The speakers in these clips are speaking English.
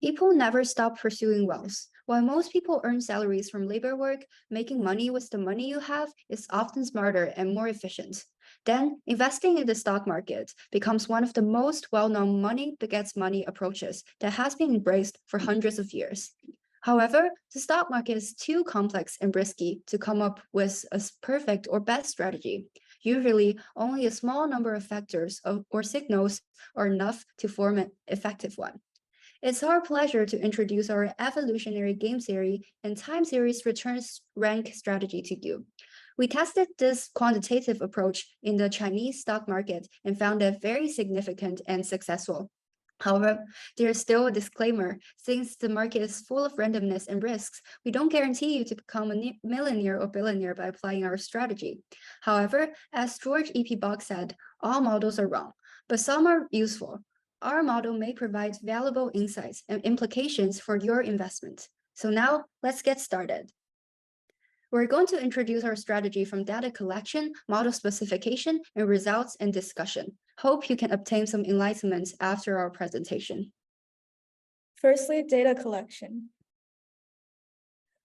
People never stop pursuing wealth. While most people earn salaries from labor work, making money with the money you have is often smarter and more efficient. Then, investing in the stock market becomes one of the most well-known money begets money approaches that has been embraced for hundreds of years. However, the stock market is too complex and risky to come up with a perfect or best strategy. Usually, only a small number of factors or signals are enough to form an effective one. It's our pleasure to introduce our evolutionary game theory and time series returns rank strategy to you. We tested this quantitative approach in the Chinese stock market and found it very significant and successful. However, there is still a disclaimer. Since the market is full of randomness and risks, we don't guarantee you to become a millionaire or billionaire by applying our strategy. However, as George E.P. Box said, all models are wrong, but some are useful. Our model may provide valuable insights and implications for your investment. So now, let's get started. We're going to introduce our strategy from data collection, model specification, and results and discussion. Hope you can obtain some enlightenment after our presentation. Firstly, data collection.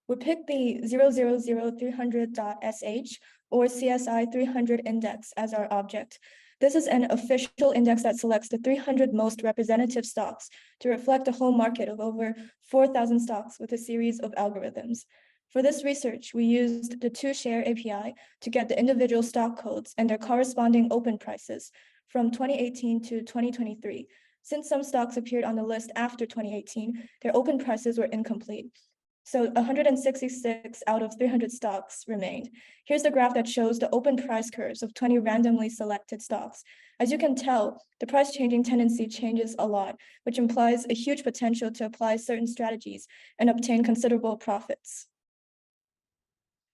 We picked the 000 300.sh or CSI 300 index as our object. This is an official index that selects the 300 most representative stocks to reflect a whole market of over 4,000 stocks with a series of algorithms. For this research, we used the two-share API to get the individual stock codes and their corresponding open prices from 2018 to 2023. Since some stocks appeared on the list after 2018, their open prices were incomplete. So 166 out of 300 stocks remained. Here's the graph that shows the open price curves of 20 randomly selected stocks. As you can tell, the price changing tendency changes a lot, which implies a huge potential to apply certain strategies and obtain considerable profits.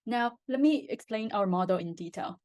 Now, let me explain our model in detail.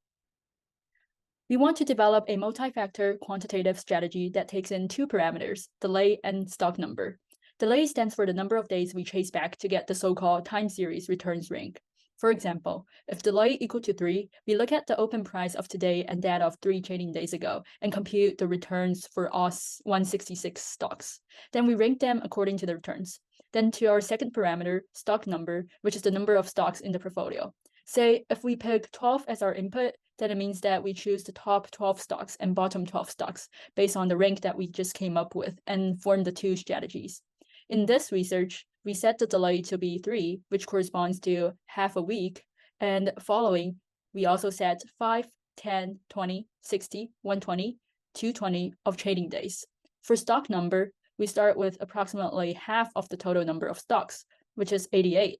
We want to develop a multi-factor quantitative strategy that takes in two parameters, delay and stock number. Delay stands for the number of days we trace back to get the so-called time series returns rank. For example, if delay equal to 3, we look at the open price of today and that of 3 trading days ago and compute the returns for all 166 stocks. Then we rank them according to the returns. Then to our second parameter, stock number, which is the number of stocks in the portfolio. Say, if we pick 12 as our input, then it means that we choose the top 12 stocks and bottom 12 stocks based on the rank that we just came up with and form the two strategies. In this research, we set the delay to be 3, which corresponds to half a week, and following, we also set 5, 10, 20, 60, 120, 220 of trading days. For stock number, we start with approximately half of the total number of stocks, which is 88,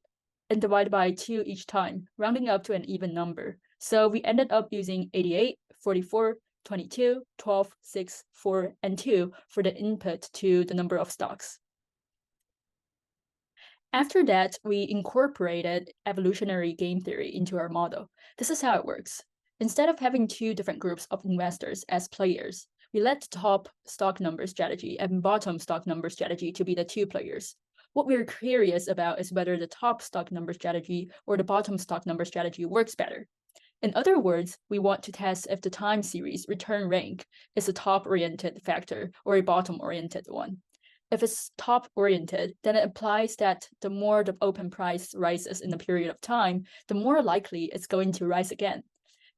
and divide by 2 each time, rounding up to an even number. So we ended up using 88, 44, 22, 12, 6, 4, and 2 for the input to the number of stocks. After that, we incorporated evolutionary game theory into our model. This is how it works. Instead of having two different groups of investors as players, we let the top stock number strategy and bottom stock number strategy to be the two players. What we're curious about is whether the top stock number strategy or the bottom stock number strategy works better. In other words, we want to test if the time series return rank is a top-oriented factor or a bottom-oriented one. If it's top-oriented, then it implies that the more the open price rises in a period of time, the more likely it's going to rise again.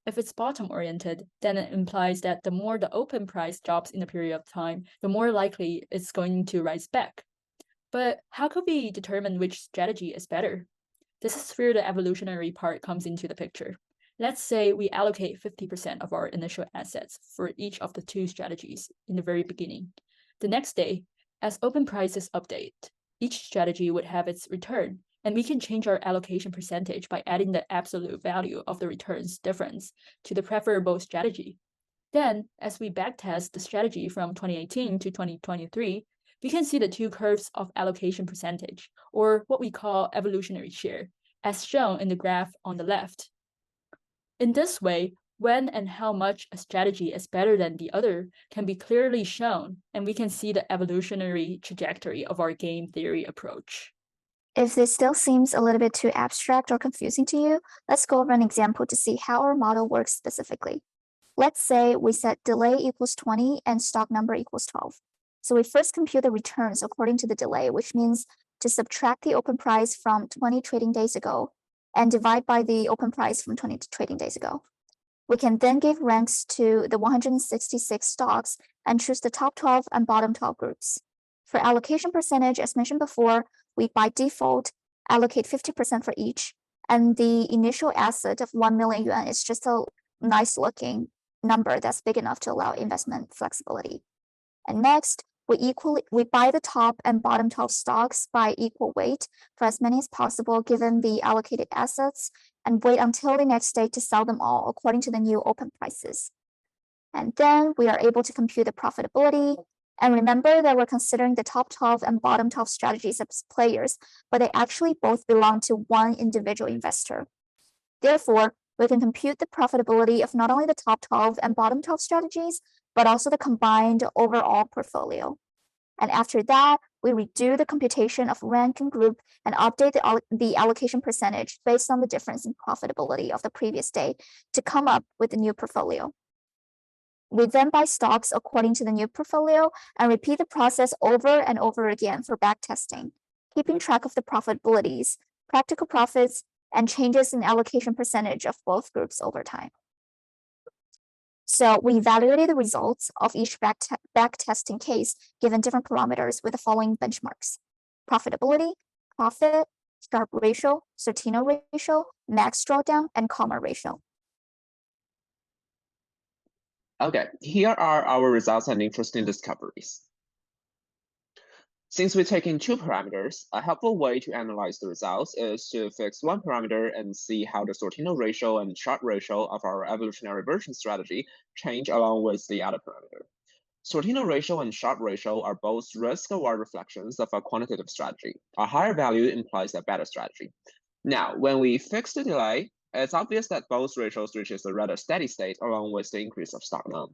If it's bottom-oriented, then it implies that the more the open price drops in a period of time, the more likely it's going to rise back. But how could we determine which strategy is better? This is where the evolutionary part comes into the picture. Let's say we allocate 50% of our initial assets for each of the two strategies in the very beginning. The next day, as open prices update, each strategy would have its return, and we can change our allocation percentage by adding the absolute value of the returns difference to the preferable strategy. Then, as we backtest the strategy from 2018 to 2023, we can see the two curves of allocation percentage, or what we call evolutionary share, as shown in the graph on the left. In this way, when and how much a strategy is better than the other can be clearly shown, and we can see the evolutionary trajectory of our game theory approach. If this still seems a little bit too abstract or confusing to you, let's go over an example to see how our model works specifically. Let's say we set delay equals 20 and stock number equals 12. So we first compute the returns according to the delay, which means to subtract the open price from 20 trading days ago and divide by the open price from 20 trading days ago. We can then give ranks to the 166 stocks and choose the top 12 and bottom 12 groups. For allocation percentage, as mentioned before, we by default allocate 50% for each, and the initial asset of 1 million yuan is just a nice looking number that's big enough to allow investment flexibility. And next, we buy the top and bottom 12 stocks by equal weight for as many as possible given the allocated assets, and wait until the next day to sell them all according to the new open prices. And then we are able to compute the profitability. And remember that we're considering the top 12 and bottom 12 strategies as players, but they actually both belong to one individual investor. Therefore, we can compute the profitability of not only the top 12 and bottom 12 strategies, but also the combined overall portfolio. And after that, we redo the computation of rank and group and update the allocation percentage based on the difference in profitability of the previous day to come up with the new portfolio. We then buy stocks according to the new portfolio and repeat the process over and over again for backtesting, keeping track of the profitabilities, practical profits, and changes in allocation percentage of both groups over time. So we evaluated the results of each backtesting case given different parameters with the following benchmarks: profitability, profit, Sharpe ratio, Sortino ratio, max drawdown, and comma ratio. Okay, here are our results and interesting discoveries. Since we take in two parameters, a helpful way to analyze the results is to fix one parameter and see how the Sortino ratio and Sharpe ratio of our evolutionary version strategy change along with the other parameter. Sortino ratio and Sharpe ratio are both risk-aware reflections of a quantitative strategy. A higher value implies a better strategy. Now, when we fix the delay, it's obvious that both ratios reaches a rather steady state along with the increase of stock num.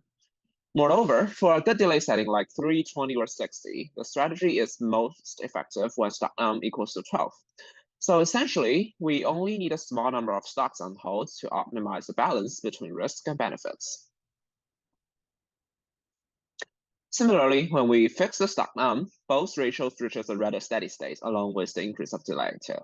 Moreover, for a good delay setting like 3, 20, or 60, the strategy is most effective when stock num equals to 12. So essentially, we only need a small number of stocks on hold to optimize the balance between risk and benefits. Similarly, when we fix the stock num, both ratios reaches a rather steady state along with the increase of delay too.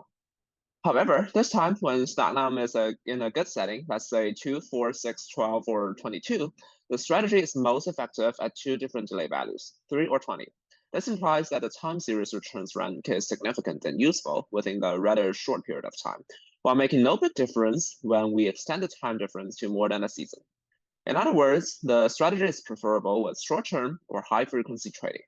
However, this time when stock num is in a good setting, let's say 2, 4, 6, 12, or 22, the strategy is most effective at two different delay values, 3 or 20. This implies that the time series returns rank is significant and useful within the rather short period of time, while making no big difference when we extend the time difference to more than a season. In other words, the strategy is preferable with short-term or high-frequency trading.